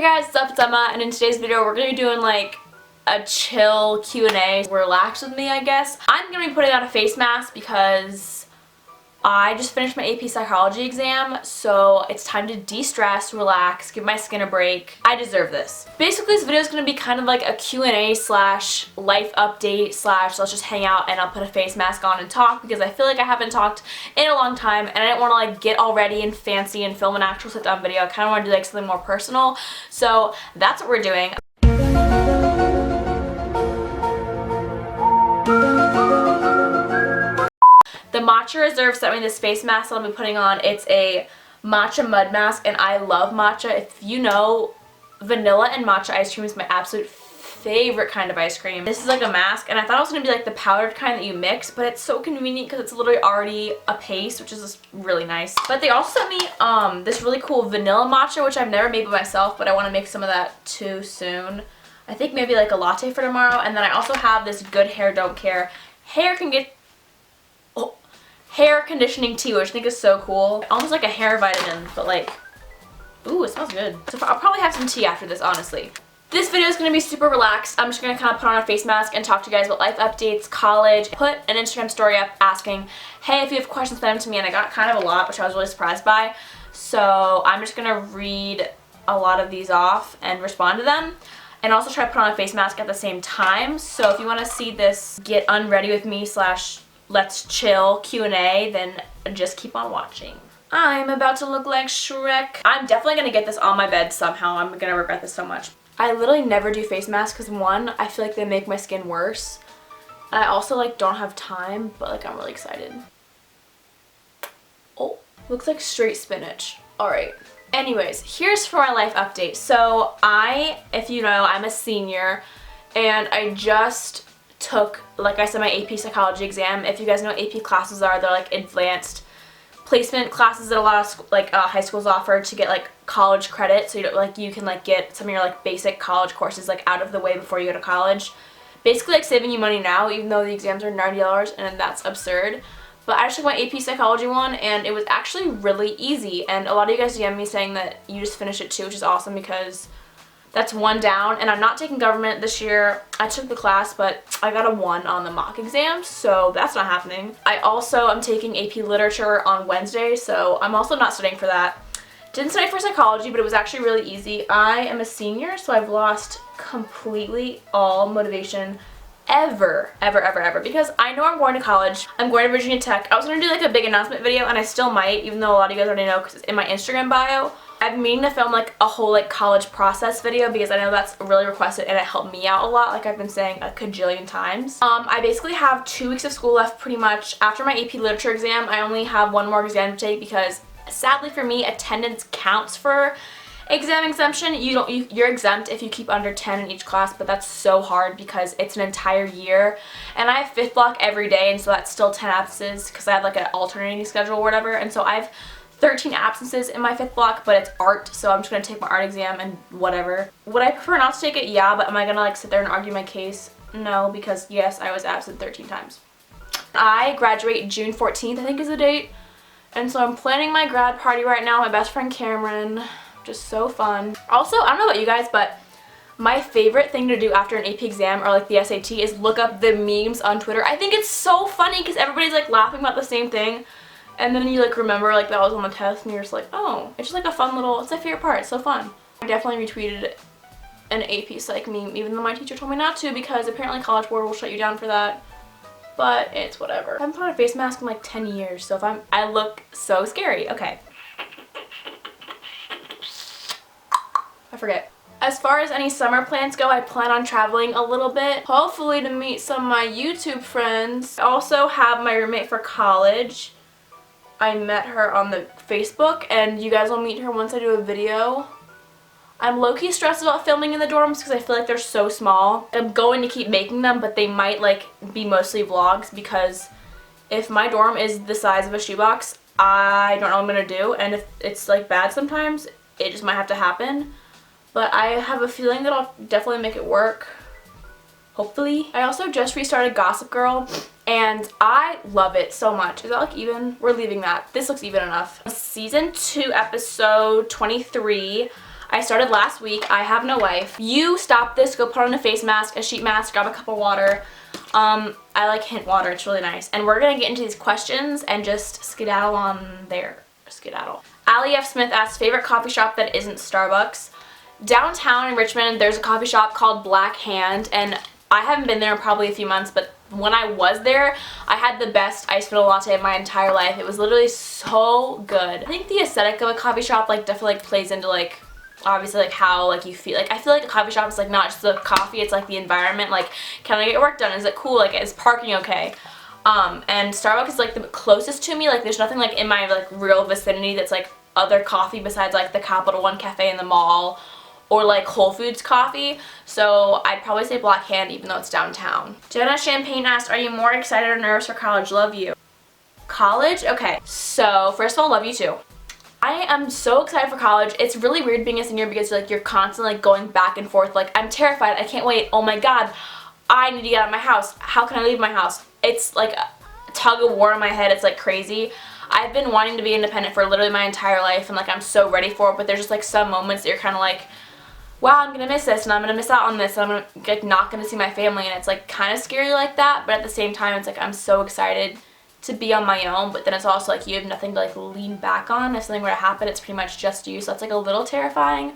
guys, what's up? It's Emma, and in today's video we're going to be doing like a chill Q&A. Relax with me, I guess. I'm going to be putting on a face mask because I just finished my AP psychology exam, so it's time to de-stress, relax, give my skin a break. I deserve this. Basically, this video is going to be kind of like a Q&A slash life update slash let's just hang out and I'll put a face mask on and talk because I feel like I haven't talked in a long time and I didn't want to like get all ready and fancy and film an actual sit-down video. I kind of want to do like something more personal, so that's what we're doing. The Matcha Reserve sent me this face mask that I'll be putting on. It's a matcha mud mask, and I love matcha. If you know, vanilla and matcha ice cream is my absolute favorite kind of ice cream. This is like a mask, and I thought it was going to be like the powdered kind that you mix, but it's so convenient because it's literally already a paste, which is just really nice. But they also sent me this really cool vanilla matcha, which I've never made by myself, but I want to make some of that too soon. I think maybe like a latte for tomorrow. And then I also have this Good Hair Don't Care hair conditioning tea, which I think is so cool. Almost like a hair vitamin, but like, ooh, it smells good. So I'll probably have some tea after this, honestly. This video is going to be super relaxed. I'm just going to kind of put on a face mask and talk to you guys about life updates, college, put an Instagram story up asking, hey, if you have questions, send them to me, and I got kind of a lot, which I was really surprised by. So I'm just going to read a lot of these off and respond to them. And also try to put on a face mask at the same time. So if you want to see this get unready with me slash let's chill Q&A, then just keep on watching. I'm about to look like Shrek. I'm definitely going to get this on my bed somehow. I'm going to regret this so much. I literally never do face masks because one, I feel like they make my skin worse. And I also like don't have time, but like I'm really excited. Oh, looks like straight spinach. Alright. Anyways, here's for my life update. So if you know, I'm a senior and I just took, like I said, my AP psychology exam. If you guys know what AP classes are, they're like advanced placement classes that a lot of high schools offer to get like college credit, so you can like get some of your like basic college courses like out of the way before you go to college. Basically like saving you money now, even though the exams are $90 and that's absurd. But I just took my AP psychology one and it was actually really easy, and a lot of you guys DM me saying that you just finished it too, which is awesome because that's one down. And I'm not taking government this year. I took the class, but I got a 1 on the mock exam, so that's not happening. I also am taking AP literature on Wednesday, so I'm also not studying for that. Didn't study for psychology, but it was actually really easy. I am a senior, so I've lost completely all motivation ever because I know I'm going to college. I'm going to Virginia Tech. I was going to do like a big announcement video, and I still might, even though a lot of you guys already know because it's in my Instagram bio. I've been meaning to film like a whole like college process video because I know that's really requested and it helped me out a lot, like I've been saying a cajillion times. I basically have 2 weeks of school left pretty much. After my AP literature exam, I only have 1 more exam to take because sadly for me, attendance counts for exam exemption. You're exempt if you keep under 10 in each class, but that's so hard because it's an entire year and I have 5th block every day, and so that's still 10 absences because I have like an alternating schedule or whatever, and so I've 13 absences in my 5th block, but it's art, so I'm just going to take my art exam and whatever. Would I prefer not to take it? Yeah, but am I going to like sit there and argue my case? No, because yes, I was absent 13 times. I graduate June 14th, I think is the date, and so I'm planning my grad party right now. My best friend Cameron, just so fun. Also, I don't know about you guys, but my favorite thing to do after an AP exam or like the SAT is look up the memes on Twitter. I think it's so funny because everybody's like laughing about the same thing. And then you like remember like that was on the test and you're just like, oh, it's just like a fun little, it's my favorite part, it's so fun. I definitely retweeted an AP Psych meme even though my teacher told me not to because apparently College Board will shut you down for that. But it's whatever. I haven't put on a face mask in like 10 years, so I look so scary. Okay. I forget. As far as any summer plans go, I plan on traveling a little bit, hopefully to meet some of my YouTube friends. I also have my roommate for college. I met her on the Facebook, and you guys will meet her once I do a video. I'm low-key stressed about filming in the dorms because I feel like they're so small. I'm going to keep making them, but they might like be mostly vlogs because if my dorm is the size of a shoebox, I don't know what I'm going to do, and if it's like bad sometimes, it just might have to happen. But I have a feeling that I'll definitely make it work. Hopefully. I also just restarted Gossip Girl and I love it so much. Is that like even? We're leaving that. This looks even enough. Season 2 episode 23. I started last week. I have no life. You stop this, go put on a face mask, a sheet mask, grab a cup of water. I like hint water, it's really nice. And we're gonna get into these questions and just skedaddle on there. Skedaddle. Allie F. Smith asks, favorite coffee shop that isn't Starbucks? Downtown in Richmond, there's a coffee shop called Black Hand, and I haven't been there in probably a few months, but when I was there, I had the best iced vanilla latte of my entire life. It was literally so good. I think the aesthetic of a coffee shop like definitely like plays into like obviously like how like you feel. Like I feel like a coffee shop is like not just the coffee, it's like the environment. Like, can I get your work done? Is it cool? Like, is parking okay? And Starbucks is like the closest to me. Like there's nothing like in my like real vicinity that's like other coffee besides like the Capital One cafe in the mall or like Whole Foods coffee. So I'd probably say Black Hand even though it's downtown. Jenna Champagne asked, are you more excited or nervous for college? Love you. College? Okay. So first of all, love you too. I am so excited for college. It's really weird being a senior because like you're constantly like going back and forth. Like I'm terrified. I can't wait. Oh my god. I need to get out of my house. How can I leave my house? It's like a tug of war in my head. It's like crazy. I've been wanting to be independent for literally my entire life and like I'm so ready for it, but there's just like some moments that you're kind of like, wow, I'm gonna miss this and I'm gonna miss out on this and I'm gonna, like not gonna see my family, and it's like kind of scary like that, but at the same time it's like I'm so excited to be on my own, but then it's also like you have nothing to like lean back on. If something were to happen, it's pretty much just you, so that's like a little terrifying.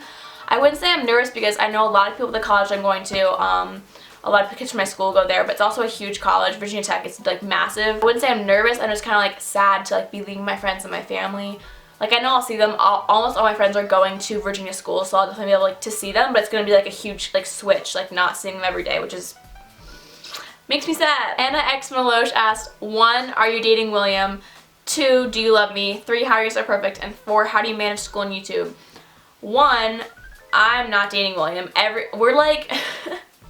I wouldn't say I'm nervous because I know a lot of people at the college I'm going to, a lot of kids from my school go there, but it's also a huge college. Virginia Tech is like massive. I wouldn't say I'm nervous, I'm just kind of like sad to like be leaving my friends and my family. Like I know I'll see them, almost all my friends are going to Virginia school, so I'll definitely be able like to see them, but it's going to be like a huge like switch, like not seeing them every day, which is makes me sad. Anna X Maloche asked, 1, are you dating William? 2, do you love me? 3, how are you so perfect? And 4, how do you manage school and YouTube? 1, I'm not dating William. We're like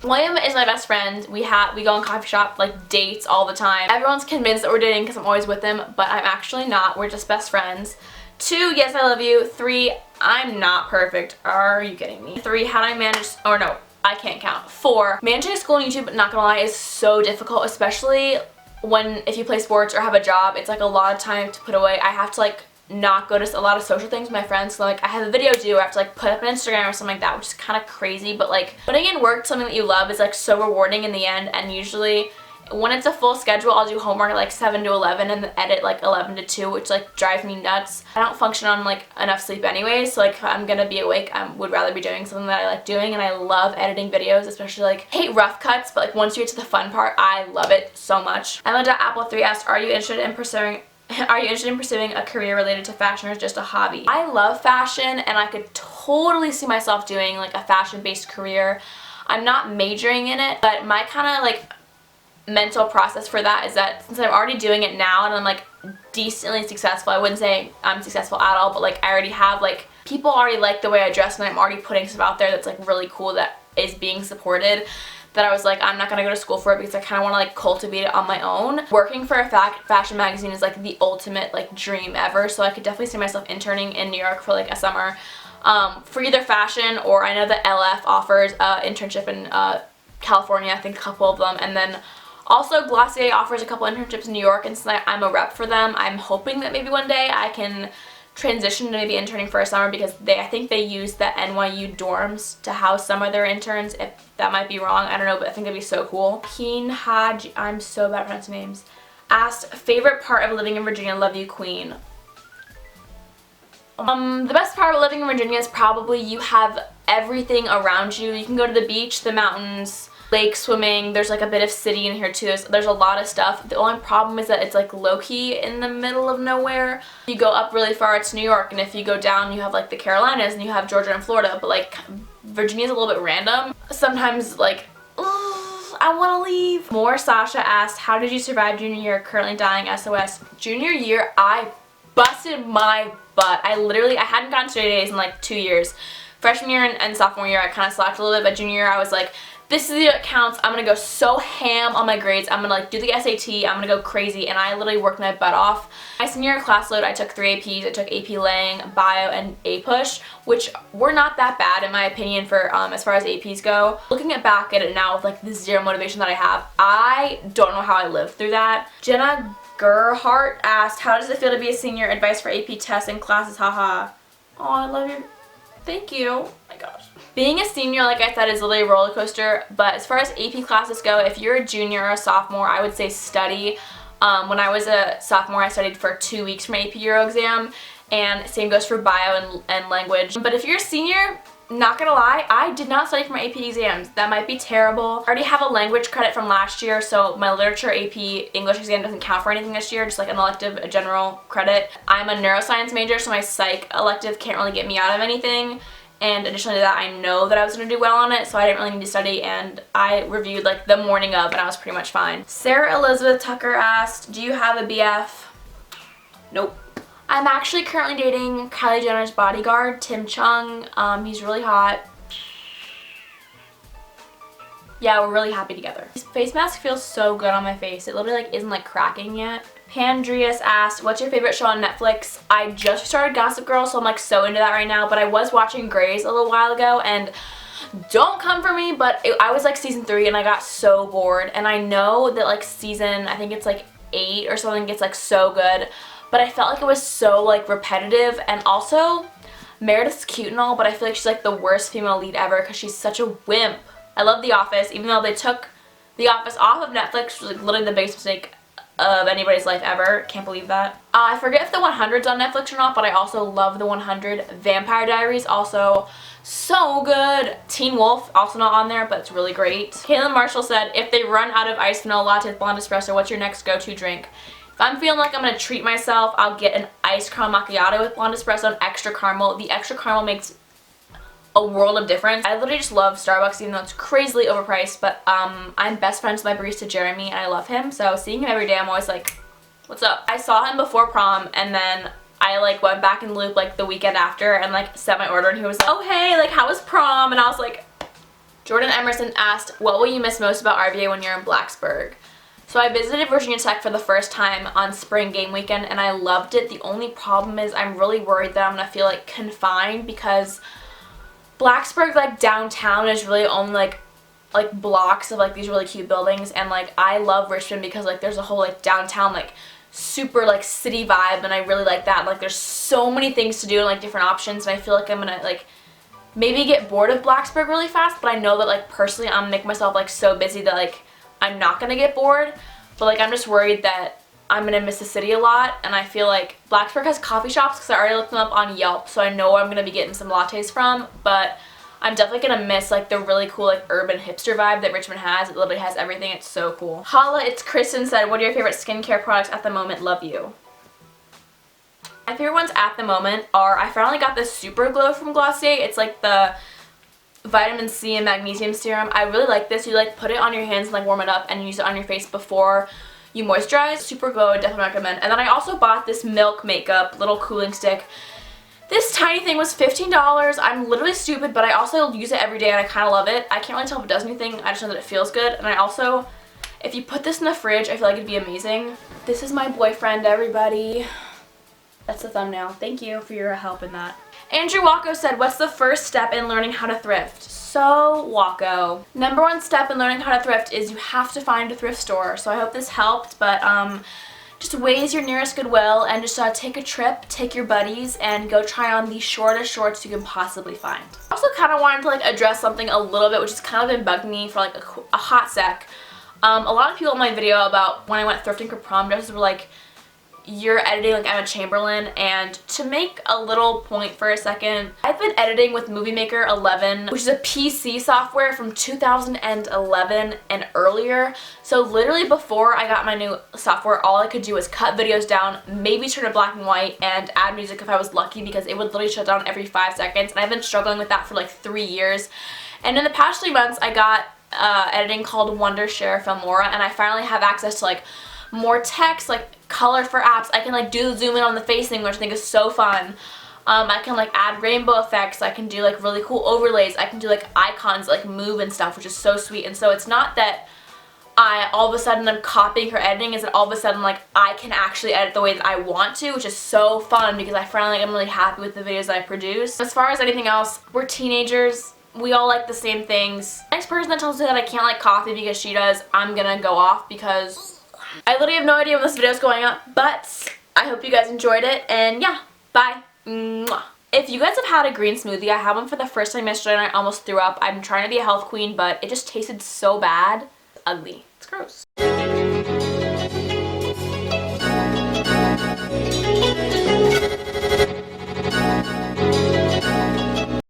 William is my best friend. We go on coffee shop, like dates all the time. Everyone's convinced that we're dating because I'm always with him, but I'm actually not. We're just best friends. 2, yes, I love you. 3, I'm not perfect. Are you kidding me? 3, how do I manage, or no, I can't count. 4, managing school and YouTube, not gonna lie, is so difficult, especially if you play sports or have a job. It's like a lot of time to put away. I have to like not go to a lot of social things with my friends, so like I have a video due, I have to like put up on Instagram or something like that, which is kind of crazy, but like putting in work, something that you love, is like so rewarding in the end. And usually when it's a full schedule, I'll do homework at like 7 to 11 and edit like 11 to 2, which like drives me nuts. I don't function on like enough sleep anyway, so like if I'm gonna be awake, I would rather be doing something that I like doing, and I love editing videos, especially like, I hate rough cuts, but like once you get to the fun part, I love it so much. Emma.apple3 asked, are you interested in pursuing a career related to fashion or just a hobby? I love fashion and I could totally see myself doing like a fashion-based career. I'm not majoring in it, but my kind of like mental process for that is that since I'm already doing it now and I'm like decently successful, I wouldn't say I'm successful at all, but like I already have like people already like the way I dress and I'm already putting stuff out there that's like really cool that is being supported, that I was like, I'm not gonna go to school for it because I kind of want to like cultivate it on my own. Working for a fashion magazine is like the ultimate like dream ever, so I could definitely see myself interning in New York for like a summer for either fashion, or I know that LF offers internship in California, I think a couple of them, and then also Glossier offers a couple internships in New York, and since I'm a rep for them, I'm hoping that maybe one day I can transition to maybe interning for a summer, because I think they use the NYU dorms to house some of their interns. If that might be wrong, I don't know, but I think that'd be so cool. Keen Haj, I'm so bad at pronouncing names, asked, favorite part of living in Virginia? Love you, Queen. The best part of living in Virginia is probably you have everything around you. You can go to the beach, the mountains, lake swimming. There's like a bit of city in here too. There's a lot of stuff. The only problem is that it's like low-key in the middle of nowhere. You go up really far, it's New York, and if you go down, you have like the Carolinas and you have Georgia and Florida, but like Virginia's a little bit random. Sometimes like, I want to leave. More Sasha asked, how did you survive junior year? Currently dying, SOS. Junior year, I busted my butt. I hadn't gotten straight A's in like 2 years. Freshman year and sophomore year, I kind of slacked a little bit, but junior year, I was like, this is what counts. I'm gonna go so ham on my grades. I'm gonna like do the SAT. I'm gonna go crazy, and I literally worked my butt off. My senior year class load, I took 3 APs. I took AP Lang, Bio, and A-Push, which were not that bad in my opinion for as far as APs go. Looking back at it now with like the zero motivation that I have, I don't know how I lived through that. Jenna Gerhart asked, how does it feel to be a senior? Advice for AP tests and classes, haha. Oh, I love your... Thank you. Oh my gosh. Being a senior, like I said, is literally a roller coaster, but as far as AP classes go, if you're a junior or a sophomore, I would say study. When I was a sophomore, I studied for 2 weeks for my AP Euro exam, and same goes for bio and language. But if you're a senior, not gonna lie, I did not study for my AP exams. That might be terrible. I already have a language credit from last year, so my literature AP English exam doesn't count for anything this year, just like an elective, a general credit. I'm a neuroscience major, so my psych elective can't really get me out of anything. And additionally to that, I know that I was going to do well on it, so I didn't really need to study, and I reviewed like the morning of, and I was pretty much fine. Sarah Elizabeth Tucker asked, do you have a BF? Nope. I'm actually currently dating Kylie Jenner's bodyguard, Tim Chung. He's really hot. Yeah, we're really happy together. This face mask feels so good on my face. It literally like isn't like cracking yet. Pandreas asked, what's your favorite show on Netflix? I just started Gossip Girl, so I'm like so into that right now, but I was watching Grey's a little while ago, and don't come for me, but I was like season 3 and I got so bored, and I know that like season, I think it's like 8 or something, gets like so good, but I felt like it was so like repetitive. And also Meredith's cute and all, but I feel like she's like the worst female lead ever because she's such a wimp. I love The Office, even though they took The Office off of Netflix, which was like literally the biggest mistake of anybody's life ever. Can't believe that. I forget if The 100's on Netflix or not, but I also love The 100. Vampire Diaries, also so good. Teen Wolf, also not on there, but it's really great. Caitlin Marshall said, if they run out of iced vanilla latte with blonde espresso, what's your next go-to drink? If I'm feeling like I'm going to treat myself, I'll get an iced caramel macchiato with blonde espresso and extra caramel. The extra caramel makes a world of difference. I literally just love Starbucks, even though it's crazily overpriced, but I'm best friends with my barista Jeremy, and I love him, so seeing him every day, I'm always like, what's up? I saw him before prom, and then I like went back in the loop like the weekend after and like set my order, and he was like, oh hey, like how was prom? And I was like, Jordan Emerson asked, what will you miss most about RVA when you're in Blacksburg? So I visited Virginia Tech for the first time on spring game weekend, and I loved it. The only problem is I'm really worried that I'm gonna feel like confined, because Blacksburg, like downtown, is really only like blocks of like these really cute buildings, and like I love Richmond because like there's a whole like downtown like super like city vibe, and I really like that. Like there's so many things to do and like different options, and I feel like I'm gonna like maybe get bored of Blacksburg really fast, but I know that like personally I'm gonna make myself like so busy that like I'm not gonna get bored, but like I'm just worried that I'm gonna miss the city a lot. And I feel like Blacksburg has coffee shops because I already looked them up on Yelp, so I know where I'm gonna be getting some lattes from, but I'm definitely gonna miss like the really cool like urban hipster vibe that Richmond has. It literally has everything. It's so cool. Holla, it's Kristen said, what are your favorite skincare products at the moment? Love you. My favorite ones at the moment are, I finally got this Super Glow from Glossier. It's like the vitamin C and magnesium serum. I really like this. You like put it on your hands and like warm it up and use it on your face before you moisturize. Super Glow, I definitely recommend. And then I also bought this Milk Makeup little cooling stick. This tiny thing was $15. I'm literally stupid, but I also use it every day and I kind of love it. I can't really tell if it does anything. I just know that it feels good. And I also, if you put this in the fridge, I feel like it'd be amazing. This is my boyfriend, everybody. That's the thumbnail. Thank you for your help in that. Andrew Wacko said, what's the first step in learning how to thrift? So, Wacko, number one step in learning how to thrift is you have to find a thrift store. So I hope this helped, but just waze your nearest Goodwill and just take a trip, take your buddies, and go try on the shortest shorts you can possibly find. I also kind of wanted to like address something a little bit, which has kind of been bugging me for like a hot sec. A lot of people in my video about when I went thrifting for prom dresses were like, you're editing like Emma Chamberlain, and to make a little point for a second, I've been editing with Movie Maker 11, which is a PC software from 2011 and earlier. So literally before I got my new software, all I could do was cut videos down, maybe turn it black and white, and add music if I was lucky, because it would literally shut down every 5 seconds, and I've been struggling with that for like 3 years. And in the past 3 months, I got editing called Wondershare Filmora, and I finally have access to like more text, like color for apps. I can like do the zoom in on the face thing, which I think is so fun. I can like add rainbow effects. I can do like really cool overlays. I can do like icons that, like move and stuff, which is so sweet. And so it's not that all of a sudden I'm copying her editing, is that all of a sudden like I can actually edit the way that I want to, which is so fun because I finally I'm really happy with the videos that I produce. As far as anything else, we're teenagers. We all like the same things. The next person that tells me that I can't like coffee because she does, I'm gonna go off, because I literally have no idea when this video is going up, but I hope you guys enjoyed it, and yeah, bye. Mwah. If you guys have had a green smoothie, I had one for the first time yesterday and I almost threw up. I'm trying to be a health queen, but it just tasted so bad. Ugly. It's gross.